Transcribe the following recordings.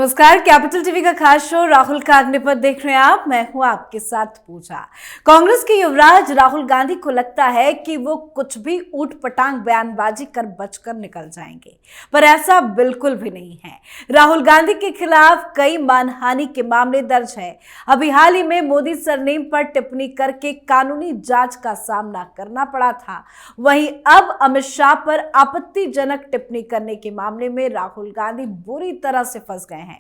नमस्कार, capital TV का खास शो राहुल का अग्निपथ देख रहे हैं आप। मैं हूं आपके साथ पूजा। कांग्रेस के युवराज राहुल गांधी को लगता है कि वो कुछ भी ऊट पटांग बयानबाजी कर बचकर निकल जाएंगे, पर ऐसा बिल्कुल भी नहीं है। राहुल गांधी के खिलाफ कई मानहानि के मामले दर्ज है। अभी हाल ही में मोदी सरनेम पर टिप्पणी करके कानूनी जांच का सामना करना पड़ा था। वहीं अब अमित शाह पर आपत्तिजनक टिप्पणी करने के मामले में राहुल गांधी बुरी तरह से फंस गए हैं।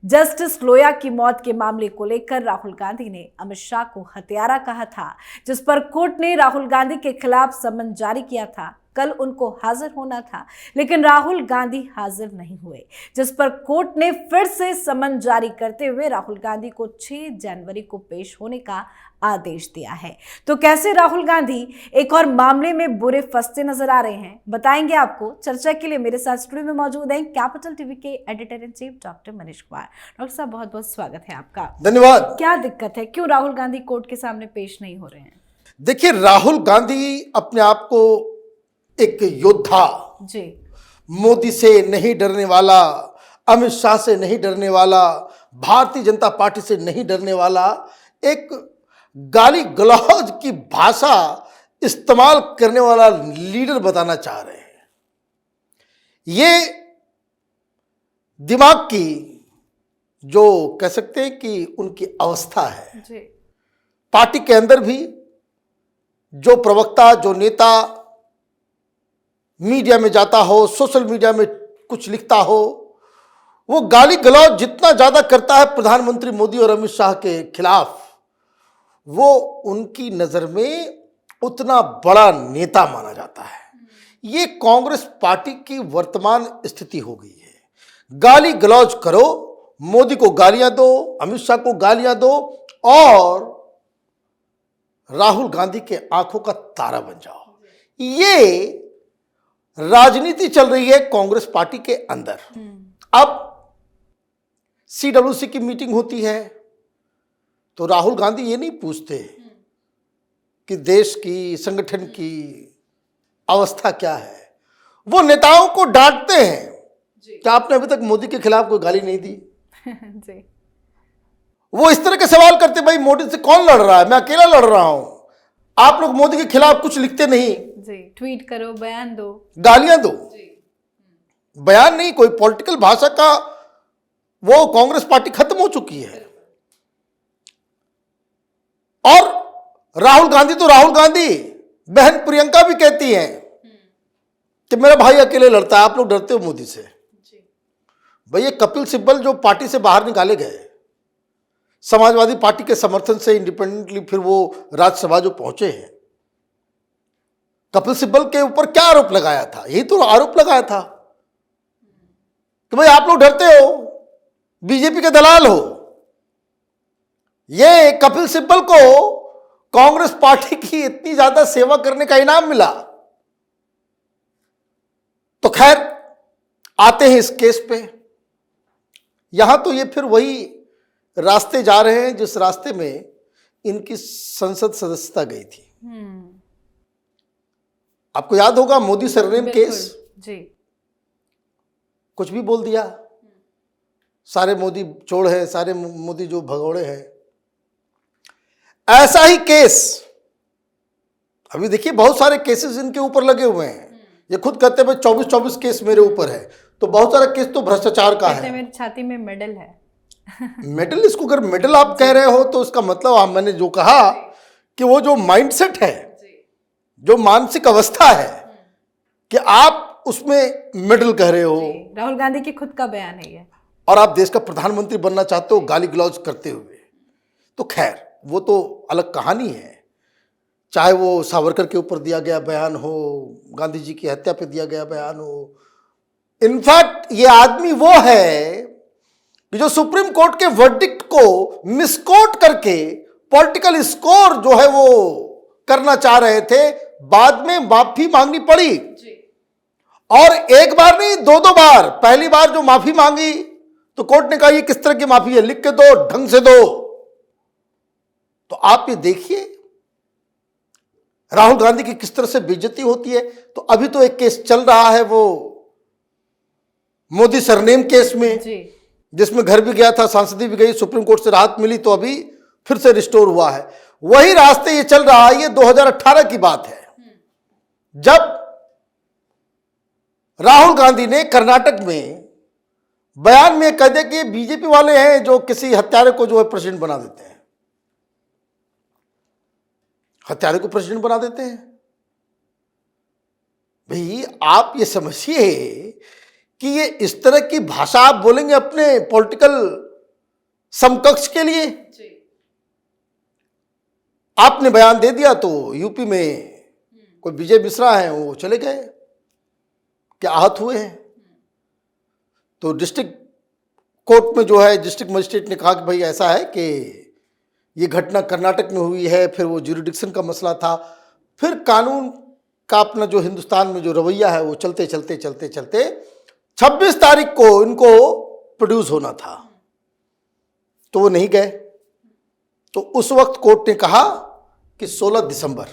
जस्टिस लोया की मौत के मामले को लेकर राहुल गांधी ने अमित शाह को हत्यारा कहा था, जिस पर कोर्ट ने राहुल गांधी के खिलाफ समन जारी किया था। कल उनको हाजिर होना था, लेकिन राहुल गांधी हाजिर नहीं हुए, जिस पर कोर्ट ने फिर से समन जारी करते हुए राहुल गांधी को 6 जनवरी को पेश होने का आदेश दिया है। तो कैसे राहुल गांधी एक और मामले में बुरे फंसते नजर आ रहे हैं, बताएंगे आपको। चर्चा के लिए मेरे साथ स्टूडियो में मौजूद हैं कैपिटल टीवी के editor in chief doctor Manish Kumar. Doctor साहब, बहुत बहुत स्वागत है आपका। धन्यवाद। क्या दिक्कत है, क्यों राहुल गांधी कोर्ट के सामने पेश नहीं हो रहे हैं? देखिए, राहुल गांधी अपने आप को एक योद्धा जी, मोदी से नहीं डरने वाला, अमित शाह से नहीं डरने वाला, भारतीय जनता पार्टी से नहीं डरने वाला, एक गाली गलौज की भाषा इस्तेमाल करने वाला लीडर बताना चाह रहे हैं। ये दिमाग की जो कह सकते हैं कि उनकी अवस्था है। जी, पार्टी के अंदर भी जो प्रवक्ता, जो नेता मीडिया में जाता हो, सोशल मीडिया में कुछ लिखता हो, वो गाली गलौज जितना ज्यादा करता है प्रधानमंत्री मोदी और अमित शाह के खिलाफ, वो उनकी नजर में उतना बड़ा नेता माना जाता है। ये कांग्रेस पार्टी की वर्तमान स्थिति हो गई है। गाली गलौज करो, मोदी को गालियां दो, अमित शाह को गालियां दो और राहुल गांधी के आंखों का तारा बन जाओ। ये राजनीति चल रही है कांग्रेस पार्टी के अंदर। अब CWC की मीटिंग होती है तो राहुल गांधी ये नहीं पूछते कि देश की, संगठन की अवस्था क्या है। वो नेताओं को डांटते हैं कि आपने अभी तक मोदी के खिलाफ कोई गाली नहीं दी। जी। वो इस तरह के सवाल करते, भाई मोदी से कौन लड़ रहा है, मैं अकेला लड़ रहा हूं, आप लोग मोदी के खिलाफ कुछ लिखते नहीं। जी, ट्वीट करो, बयान दो, गालियां दो। बयान नहीं, कोई पॉलिटिकल भाषा का वो कांग्रेस पार्टी खत्म हो चुकी है। और राहुल गांधी तो राहुल गांधी, बहन प्रियंका भी कहती हैं कि मेरा भाई अकेले लड़ता है, आप लोग डरते हो मोदी से। भैया, कपिल सिब्बल जो पार्टी से बाहर निकाले गए, समाजवादी पार्टी के समर्थन से इंडिपेंडेंटली, फिर वो राज्यसभा जो पहुंचे हैं, कपिल सिब्बल के ऊपर क्या आरोप लगाया था? यही तो आरोप लगाया था कि भाई आप लोग डरते हो, बीजेपी के दलाल हो। ये कपिल सिब्बल को कांग्रेस पार्टी की इतनी ज्यादा सेवा करने का इनाम मिला। तो खैर, आते हैं इस केस पे। यहां तो ये फिर वही रास्ते जा रहे हैं जिस रास्ते में इनकी संसद सदस्यता गई थी। आपको याद होगा मोदी सरनेम केस। जी, कुछ भी बोल दिया, सारे मोदी चोर है, सारे मोदी जो भगोड़े हैं। ऐसा ही केस अभी देखिए, बहुत सारे केसेस इनके ऊपर लगे हुए हैं। ये खुद कहते हैं 24 केस मेरे ऊपर है, तो बहुत सारा केस तो भ्रष्टाचार का है। मेरी छाती में मेडल है। मेडल, इसको अगर मेडल आप कह रहे हो तो इसका मतलब मैंने जो कहा कि वो जो माइंडसेट है, जो मानसिक अवस्था है, कि आप उसमें मेडल कह रहे हो। राहुल गांधी की खुद का बयान है ये। और आप देश का प्रधानमंत्री बनना चाहते हो गाली गलौज करते हुए। तो खैर, वो तो अलग कहानी है। चाहे वो सावरकर के ऊपर दिया गया बयान हो, गांधी जी की हत्या पे दिया गया बयान हो। इनफैक्ट ये आदमी वो है कि जो सुप्रीम कोर्ट के वर्डिक्ट को मिसकोट करके पॉलिटिकल स्कोर जो है वो करना चाह रहे थे, बाद में माफी मांगनी पड़ी। और एक बार नहीं, 2 बार। पहली बार जो माफी मांगी तो कोर्ट ने कहा ये किस तरह की माफी है, लिख के दो, ढंग से दो। तो आप ये देखिए राहुल गांधी की किस तरह से बेइज्जती होती है। तो अभी तो एक केस चल रहा है, वो मोदी सरनेम केस में। जी। जिसमें घर भी गया था, सांसदी भी गई, सुप्रीम कोर्ट से राहत मिली तो अभी फिर से रिस्टोर हुआ है। वही रास्ते ये चल रहा है। ये 2018 की बात है, जब राहुल गांधी ने कर्नाटक में बयान में कह दिया कि बीजेपी वाले हैं जो किसी हत्यारे को जो है प्रेसिडेंट बना देते हैं, हत्यारे को प्रेसिडेंट बना देते हैं। भाई आप ये समझिए कि ये इस तरह की भाषा आप बोलेंगे अपने पॉलिटिकल समकक्ष के लिए। आपने बयान दे दिया तो यूपी में कोई विजय मिश्रा है वो चले गए, क्या आहत हुए हैं। तो डिस्ट्रिक्ट कोर्ट में जो है डिस्ट्रिक्ट मजिस्ट्रेट ने कहा कि भाई ऐसा है कि ये घटना कर्नाटक में हुई है, फिर वो ज्यूरिडिक्शन का मसला था, फिर कानून का अपना जो हिंदुस्तान में जो रवैया है वो चलते चलते चलते चलते 26 तारीख को इनको प्रोड्यूस होना था, तो वो नहीं गए। तो उस वक्त कोर्ट ने कहा कि 16 दिसंबर,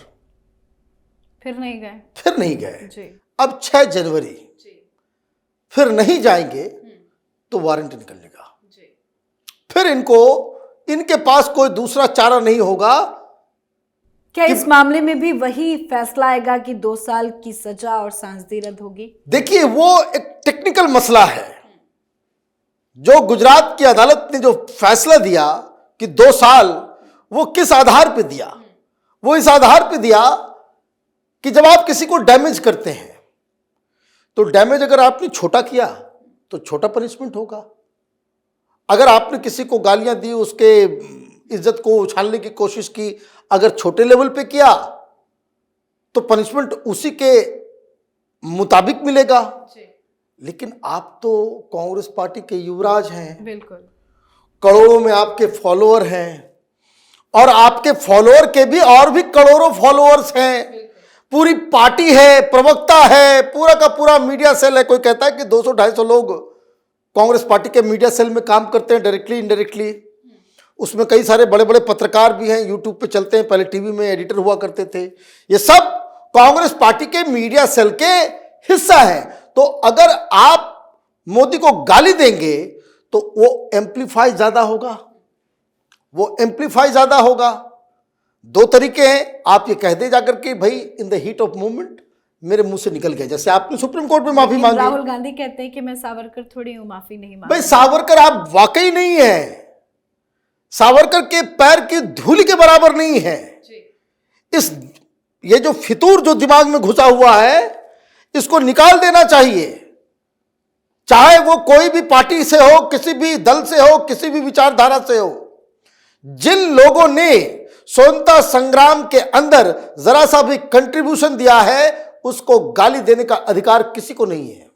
फिर नहीं गए, फिर नहीं गए जी। अब 6 जनवरी फिर नहीं जाएंगे तो वारंट निकलेगा। फिर इनके पास कोई दूसरा चारा नहीं होगा। क्या इस मामले में भी वही फैसला आएगा कि 2 साल की सजा और सांसदी रद्द होगी? देखिए वो एक टेक्निकल मसला है। जो गुजरात की अदालत ने जो फैसला दिया कि 2 साल, वो किस आधार पे दिया? वो इस आधार पे दिया कि जब आप किसी को डैमेज करते हैं तो डैमेज अगर आपने छोटा किया तो छोटा पनिशमेंट होगा। अगर आपने किसी को गालियां दी, उसके इज्जत को उछालने की कोशिश की, अगर छोटे लेवल पे किया तो पनिशमेंट उसी के मुताबिक मिलेगा। लेकिन आप तो कांग्रेस पार्टी के युवराज हैं, बिल्कुल, करोड़ों में आपके फॉलोअर हैं, और आपके फॉलोअर के भी और भी करोड़ों फॉलोअर्स हैं, पूरी पार्टी है, प्रवक्ता है, पूरा का पूरा मीडिया सेल है। कोई कहता है कि 200-250 लोग कांग्रेस पार्टी के मीडिया सेल में काम करते हैं, डायरेक्टली इनडायरेक्टली। उसमें कई सारे बड़े बड़े पत्रकार भी हैं, यूट्यूब पे चलते हैं, पहले टीवी में एडिटर हुआ करते थे। ये सब कांग्रेस पार्टी के मीडिया सेल के हिस्सा है। तो अगर आप मोदी को गाली देंगे तो वो एम्पलीफाई ज्यादा होगा, वो एम्पलीफाई ज्यादा होगा। 2 तरीके हैं, आप ये कह दे जाकर के भाई in the heat of movement मेरे मुंह से निकल गया, जैसे आपने सुप्रीम कोर्ट में माफी मांगी। राहुल गांधी कहते हैं कि मैं सावरकर थोड़ी हूं, माफी नहीं मांगी। भाई सावरकर आप वाकई नहीं है, सावरकर के पैर की धूली के बराबर नहीं है। ये जो फितूर जो दिमाग में घुसा हुआ है इसको निकाल देना चाहिए। चाहे वो कोई भी पार्टी से हो, किसी भी दल से हो, किसी भी विचारधारा से हो, जिन लोगों ने स्वतंत्रता संग्राम के अंदर जरा सा भी कंट्रीब्यूशन दिया है उसको गाली देने का अधिकार किसी को नहीं है।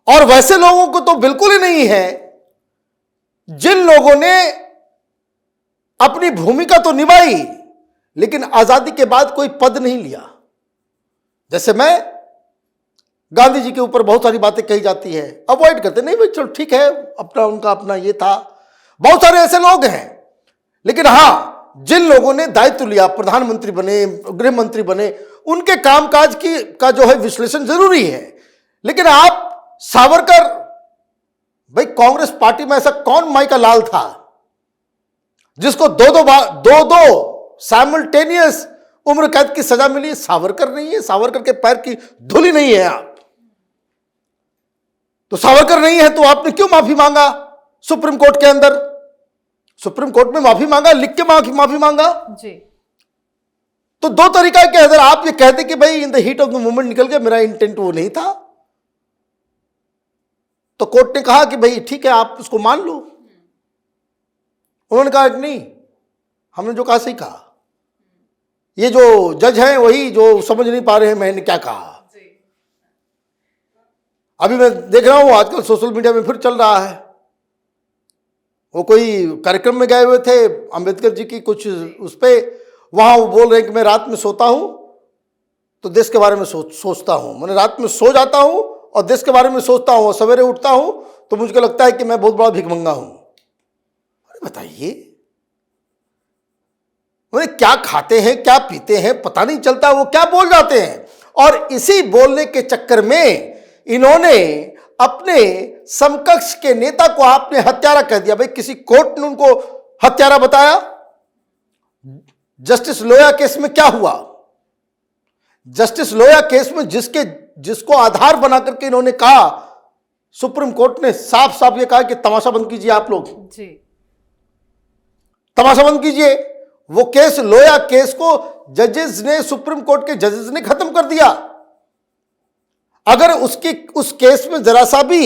और वैसे लोगों को तो बिल्कुल ही नहीं है जिन लोगों ने अपनी भूमिका तो निभाई लेकिन आजादी के बाद कोई पद नहीं लिया। जैसे मैं, गांधी जी के ऊपर बहुत सारी बातें कही जाती है, अवॉइड करते, नहीं भाई चलो ठीक है, अपना उनका अपना ये था। बहुत सारे ऐसे लोग हैं, लेकिन हां जिन लोगों ने दायित्व लिया, प्रधानमंत्री बने, गृह मंत्री बने, उनके कामकाज का जो है विश्लेषण जरूरी है। लेकिन आप सावरकर, भाई कांग्रेस पार्टी में ऐसा कौन माई का लाल था जिसको दो साइमल्टेनियस उम्र कैद की सजा मिली? सावरकर नहीं है, सावरकर के पैर की धूली नहीं है आप। तो सावरकर नहीं है तो आपने क्यों माफी मांगा सुप्रीम कोर्ट के अंदर? सुप्रीम कोर्ट में माफी मांगा, लिख के माफी मांगा जी। तो 2 तरीका के अंदर आप ये कहते कि भाई in the heat of the moment निकल गया, मेरा इंटेंट वो नहीं था, तो कोर्ट ने कहा कि भाई ठीक है आप उसको मान लो। उन्होंने कहा कि नहीं, हमने जो कहा सही कहा। ये जो जज हैं वही जो समझ नहीं पा रहे हैं मैंने क्या कहा। अभी मैं देख रहा हूं आजकल सोशल मीडिया में फिर चल रहा है, वो कोई कार्यक्रम में गए हुए थे अंबेडकर जी की कुछ उस पे, वहां वो बोल रहे हैं कि मैं रात में सोता हूं तो देश के बारे में सोचता हूं, मैंने रात में सो जाता हूं और देश के बारे में सोचता हूं, और सवेरे उठता हूं तो मुझको लगता है कि मैं बहुत बड़ा भिखमंगा हूं। अरे बताइए, उन्हें क्या खाते हैं क्या पीते हैं पता नहीं चलता, वो क्या बोल जाते हैं। और इसी बोलने के चक्कर में इन्होंने अपने समकक्ष के नेता को आपने हत्यारा कह दिया। भाई किसी कोर्ट ने उनको हत्यारा बताया? जस्टिस लोया केस में क्या हुआ? जस्टिस लोया केस में जिसको आधार बना करके इन्होंने कहा, सुप्रीम कोर्ट ने साफ साफ ये कहा कि तमाशा बंद कीजिए, आप लोग जी तमाशा बंद कीजिए। वो केस, लोया केस को जजेस ने, सुप्रीम कोर्ट के जजेस ने खत्म कर दिया। अगर उस केस में जरा सा भी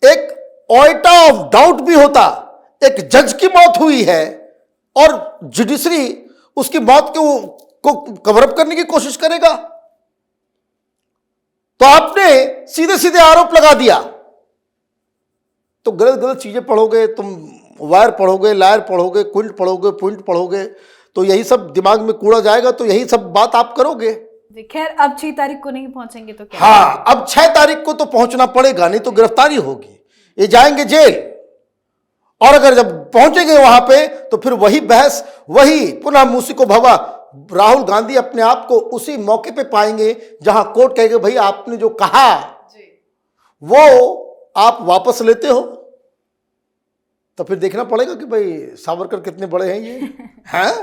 एक ऑइटा ऑफ डाउट भी होता, एक जज की मौत हुई है और जुडिशरी उसकी मौत को कवर अप करने की कोशिश करेगा, तो आपने सीधे सीधे आरोप लगा दिया। तो गलत गलत चीजें पढ़ोगे तुम, वायर पढ़ोगे, लायर पढ़ोगे, क्विंट पढ़ोगे, पॉइंट पढ़ोगे, तो यही सब दिमाग में कूड़ा जाएगा, तो यही सब बात आप करोगे। खैर अब 6 तारीख को नहीं पहुंचेंगे तो क्या? हाँ, अब 6 तारीख को तो पहुंचना पड़ेगा, नहीं तो गिरफ्तारी होगी, ये जाएंगे जेल। और अगर जब पहुंचेंगे वहां पे तो फिर वही बहस, वही पुनः मूसी को भवा। राहुल गांधी अपने आप को उसी मौके पे पाएंगे जहां कोर्ट कहेगा भाई आपने जो कहा वो आप वापस लेते हो, तो फिर देखना पड़ेगा कि भाई सावरकर कितने बड़े हैं ये हैं।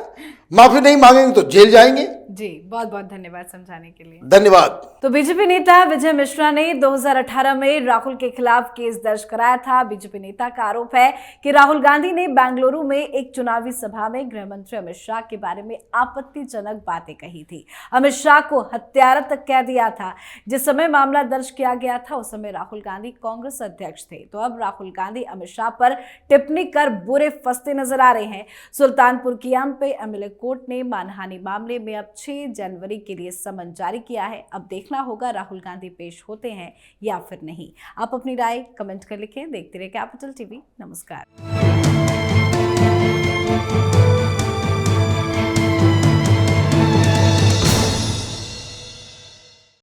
माफी नहीं मांगेंगे तो जेल जाएंगे। जी बहुत बहुत धन्यवाद समझाने के लिए। धन्यवाद। तो बीजेपी नेता विजय मिश्रा ने 2018 में राहुल के खिलाफ केस दर्ज कराया था। बीजेपी नेता का आरोप है कि राहुल गांधी ने बेंगलुरु में एक चुनावी सभा में गृह मंत्री अमित शाह के बारे में आपत्तिजनक बातें कही थी। अमित शाह को हत्यारा तक कह दिया था। जिस समय मामला दर्ज किया गया था उस समय राहुल गांधी कांग्रेस अध्यक्ष थे। तो अब राहुल गांधी अमित शाह पर टिप्पणी कर बुरे फंसते नजर आ रहे हैं। सुल्तानपुर की पे एमएलए कोर्ट ने मानहानि मामले में अब 6 जनवरी के लिए समन जारी किया है। अब देखना होगा राहुल गांधी पेश होते हैं या फिर नहीं। आप अपनी राय कमेंट कर लिखें। देखते रहिए कैपिटल टीवी। नमस्कार।